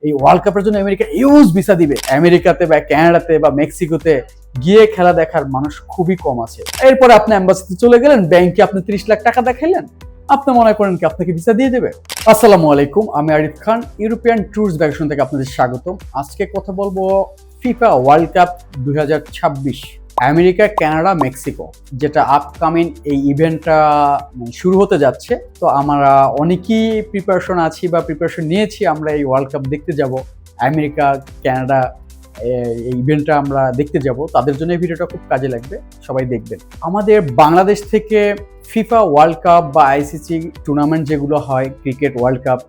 এই ওয়ার্ল্ড কাপের জন্য আমেরিকা ইউজ ভিসা দিবে। আমেরিকাতে বা কানাডাতে বা মেক্সিকোতে গিয়ে খেলা দেখার মানুষ খুবই কম আছে। এরপর আপনি অ্যাম্বাসিতে চলে গেলেন, ব্যাংকে আপনি 30 লাখ টাকা দেখাইলেন, আপনি মনে করেন কি আপনাকে ভিসা দিয়ে দেবে? আসসালামু আলাইকুম, আমি আরিফ খান, ইউরোপিয়ান ট্যুরস ভ্যাকেশন থেকে আপনাদের স্বাগতম। আজকে কথা বলবো FIFA world cup 2026 America, Canada, Mexico, যেটা আপকামিং এই ইভেন্টটা শুরু হতে যাচ্ছে। তো আমরা অনেকেই প্রিপারেশন আছি বা প্রিপারেশন নিয়েছি, আমরা এই ওয়ার্ল্ড কাপ দেখতে যাব, আমেরিকা, কানাডা এই ইভেন্টটা আমরা দেখতে যাব। তাদের জন্য এই ভিডিওটা খুব কাজে লাগবে, সবাই দেখবেন। আমাদের বাংলাদেশ থেকে ফিফা ওয়ার্ল্ড কাপ বা আইসিসি টুর্নামেন্ট যেগুলো হয়, ক্রিকেট ওয়ার্ল্ড কাপ,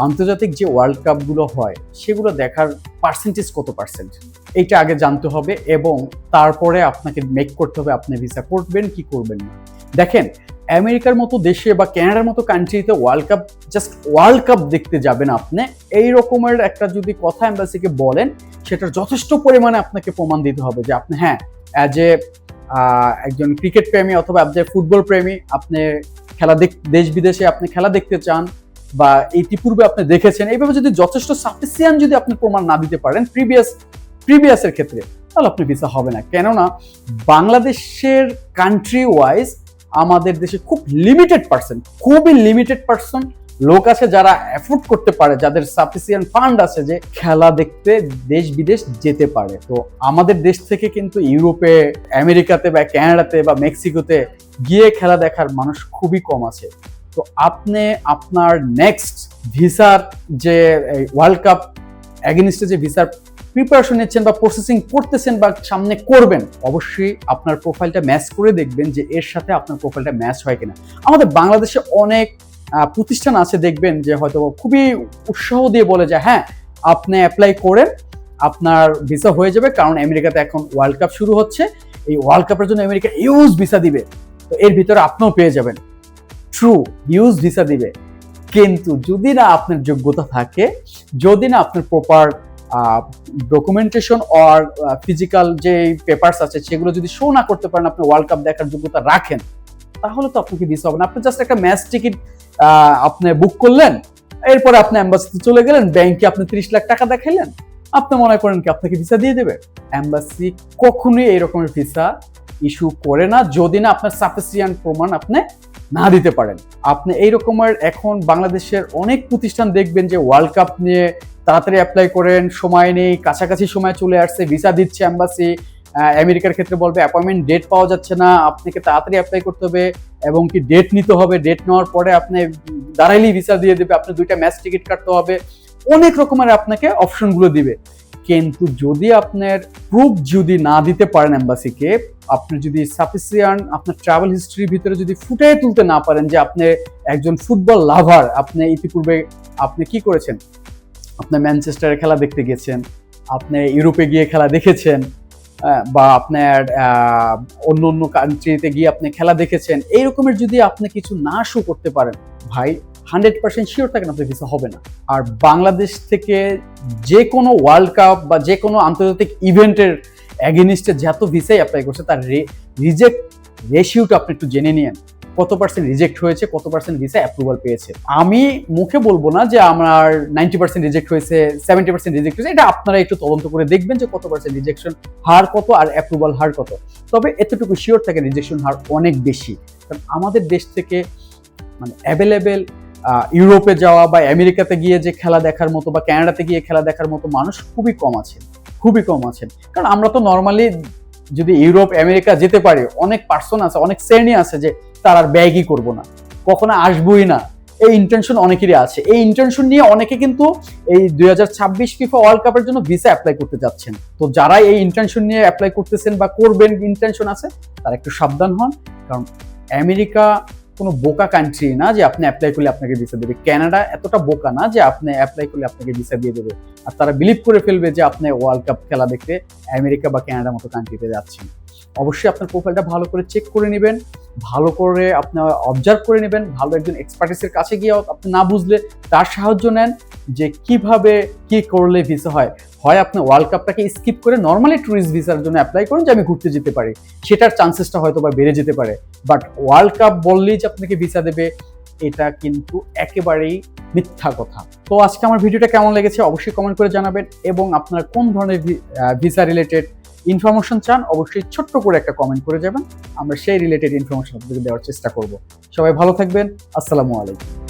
আন্তর্জাতিক যে ওয়ার্ল্ড কাপগুলো হয়, সেগুলো দেখার পার্সেন্টেজ কত পার্সেন্ট, এইটা আগে জানতে হবে এবং তারপরে আপনাকে মেক করতে হবে আপনি ভিসা করবেন কি করবেন না। দেখেন, আমেরিকার মতো দেশে বা কানাডার মতো কান্ট্রিতে world cup, just world cup দেখতে যাবেন আপনি, এই রকমের একটা যদি কথা এম্বাসিকে বলেন, সেটার যথেষ্ট পরিমাণে আপনাকে প্রমাণ দিতে হবে যে আপনি অ্যাজ এ একজন ক্রিকেট প্রেমী অথবা অ্যাজ এ ফুটবল প্রেমী, আপনি খেলা দেশ বিদেশে আপনি খেলা দেখতে চান বা ইতিপূর্বে আপনি দেখেছেন, এইভাবে যদি যথেষ্ট সাফিসিয়েন্ট যদি আপনি প্রমাণ না দিতে পারেন প্রিভিয়াসের ক্ষেত্রে, তাহলে আপনি ভিসা হবে না। কেননা বাংলাদেশের কান্ট্রি ওয়াইজ আমাদের দেশে খুবই লিমিটেড পার্সন লোক আছে যারা অ্যাফোর্ড করতে পারে, যাদের সাফিসিয়েন্ট ফান্ড আছে যে খেলা দেখতে দেশ বিদেশ যেতে পারে। তো আমাদের দেশ থেকে কিন্তু ইউরোপে, আমেরিকাতে বা কানাডাতে বা মেক্সিকোতে গিয়ে খেলা দেখার মানুষ খুবই কম আছে। তো আপনি আপনার নেক্সট ভিসার যে ওয়ার্ল্ড কাপ এগেইনস্টে যে ভিসার প্রিপারেশন নিচ্ছেন বা প্রসেসিং করতেছেন বা সামনে করবেন, অবশ্যই আপনার প্রোফাইলটা ম্যাচ করে দেখবেন যে এর সাথে আপনার প্রোফাইলটা ম্যাচ হয় কিনা। আমাদের বাংলাদেশে অনেক প্রতিষ্ঠান আছে, দেখবেন যে হয়তো খুবই উৎসাহ দিয়ে বলে যে হ্যাঁ, আপনি অ্যাপ্লাই করেন, আপনার ভিসা হয়ে যাবে, কারণ আমেরিকাতে এখন ওয়ার্ল্ড কাপ শুরু হচ্ছে, এই ওয়ার্ল্ড কাপের জন্য আমেরিকা ইউজ ভিসা দিবে, তো এর ভিতরে আপনিও পেয়ে যাবেন। ট্রু, ইউজ ভিসা দিবে, কিন্তু যদি না আপনার যোগ্যতা থাকে, যদি না আপনার প্রপার ডকুমেন্টেশন আর ফিজিক্যাল যে পেপারস আছে সেগুলো যদি শো না করতে পারেন, আপনি ওয়ার্ল্ড কাপ দেখার যোগ্যতা রাখেন, তাহলে তো আপনাকে ভিসা হবে না। আপনি জাস্ট একটা ম্যাচ টিকিট আপনি বুক করলেন, এরপরে আপনি অ্যাম্বাসিতে চলে গেলেন, ব্যাংকে আপনি 30 লাখ টাকা দেখাইলেন, আপনি মনে করেন কি আপনাকে ভিসা দিয়ে দেবে? অ্যাম্বাসি কখনোই এই রকমের ভিসা ইস্যু করে না, যদি না আপনার সাফিসিয়েন্ট প্রমাণ আপনি না দিতে পারেন। আপনি এই রকমের এখন বাংলাদেশের অনেক প্রতিষ্ঠান দেখবেন যে ওয়ার্ল্ড কাপ নিয়ে তাড়াতাড়ি অ্যাপ্লাই করেন, সময় নেই, কাছাকাছি সময় চলে আসছে, ভিসা দিচ্ছে অ্যাম্বাসি। আমেরিকার ক্ষেত্রে বলবে অ্যাপয়েন্টমেন্ট ডেট পাওয়া যাচ্ছে না, আপনাকে তাড়াতাড়ি অ্যাপ্লাই করতে হবে এবং কি ডেট নিতে হবে, ডেট নেওয়ার পরে আপনি দাঁড়াইলেই ভিসা দিয়ে দেবে, আপনি 2টা ম্যাচ টিকিট কাটতে হবে, অনেক রকমের আপনাকে অপশনগুলো দিবে। কিন্তু যদি আপনার প্রুফ যদি না দিতে পারেন অ্যাম্বাসিকে, আপনি যদি সাফিসিয়েন্ট আপনার ট্রাভেল হিস্ট্রির ভিতরে যদি ফুটিয়ে তুলতে না পারেন যে আপনি একজন ফুটবল লাভার, আপনি ইতিপূর্বে আপনি কি করেছেন, আপনি ম্যানচেস্টারে খেলা দেখতে গেছেন, আপনি ইউরোপে গিয়ে খেলা দেখেছেন, বা আপনার অন্য অন্য কান্ট্রিতে গিয়ে আপনি খেলা দেখেছেন, এই রকমের যদি আপনি কিছু না শো করতে পারেন, ভাই 100% শিওর থাকেন আপনার ভিসা হবে না। আর বাংলাদেশ থেকে যে কোনো ওয়ার্ল্ড কাপ বা যে কোনো আন্তর্জাতিক ইভেন্টের এগেইনস্টে যত ভিসাই অ্যাপ্লাই করছে, তার রিজেক্ট রেশিওটা আপনি একটু জেনে নিয়েন, কত পার্সেন্ট রিজেক্ট হয়েছে, কত পার্সেন্ট ভিসা অ্যাপ্রুভাল পেয়েছে। আমি মুখে বলবো না যে আমার 90% রিজেক্ট হয়েছে, 70% রিজেক্ট হয়েছে, এটা আপনারা একটু তদন্ত করে দেখবেন যে কত পার্সেন্ট রিজেকশন হার কত আর অ্যাপ্রুভাল হার কত। তবে এতটুকু শিওর থাকে রিজেকশন হার অনেক বেশি, কারণ আমাদের দেশ থেকে মানে অ্যাভেলেবেল ইউরোপে যাওয়া বা আমেরিকাতে গিয়ে যে খেলা দেখার মতো বা কানাডাতে গিয়ে খেলা দেখার মতো মানুষ খুবই কম আছেন। কারণ আমরা তো নর্মালি যদি ইউরোপ আমেরিকা যেতে পারি, অনেক পার্সন আছে, অনেক শ্রেণী আছে যে তার আর ব্যাগই করবো না, কখনো আসবোই না, এই ইন্টেনশন অনেকেরই আছে। এই ইন্টেনশন নিয়ে অনেকে কিন্তু এই 2026 ফিফা ওয়ার্ল্ড কাপের জন্য ভিসা অ্যাপ্লাই করতে যাচ্ছেন। তো যারা এই ইন্টেনশন নিয়ে অ্যাপ্লাই করতেছেন বা করবেন ইন্টেনশন আছে, তারা একটু সাবধান হন, কারণ আমেরিকা কোনো বোকা কান্ট্রি না যে আপনি অ্যাপ্লাই করলে আপনাকে ভিসা দেবে। কানাডা এতটা বোকা না যে আপনি অ্যাপ্লাই করলে আপনাকে ভিসা দিয়ে দেবে। আর তারা বিলিভ করে ফেলবে যে আপনি ওয়ার্ল্ড কাপ খেলা দেখতে আমেরিকা বা কানাডার মতো কান্ট্রিতে যাচ্ছেন। অবশ্যই আপনার প্রোফাইলটা ভালো করে চেক করে নেবেন, ভালো করে আপনি অবজার্ভ করে নেবেন, ভালো একজন এক্সপার্টিসের কাছে গিয়ে আপনি না বুঝলে তার সাহায্য নেন যে কিভাবে কি করলে ভিসা হয়। আপনি ওয়ার্ল্ড কাপটাকে স্কিপ করে নর্মালি ট্যুরিস্ট ভিসার জন্য অ্যাপ্লাই করুন যে আমি ঘুরতে যেতে পারি, সেটার চান্সেসটা হয়তো বা বেড়ে যেতে পারে। বাট ওয়ার্ল্ড কাপ বললেই যে আপনাকে ভিসা দেবে এটা কিন্তু একেবারেই মিথ্যা কথা। তো আজকে আমার ভিডিওটা কেমন লেগেছে অবশ্যই কমেন্ট করে জানাবেন, এবং আপনারা কোন ধরনের ভিসা রিলেটেড ইনফরমেশন চান অবশ্যই ছোট্ট করে একটা কমেন্ট করে যাবেন, আমরা সেই রিলেটেড ইনফরমেশন আপনাদের দেওয়ার চেষ্টা করব। সবাই ভালো থাকবেন, আসসালামু আলাইকুম।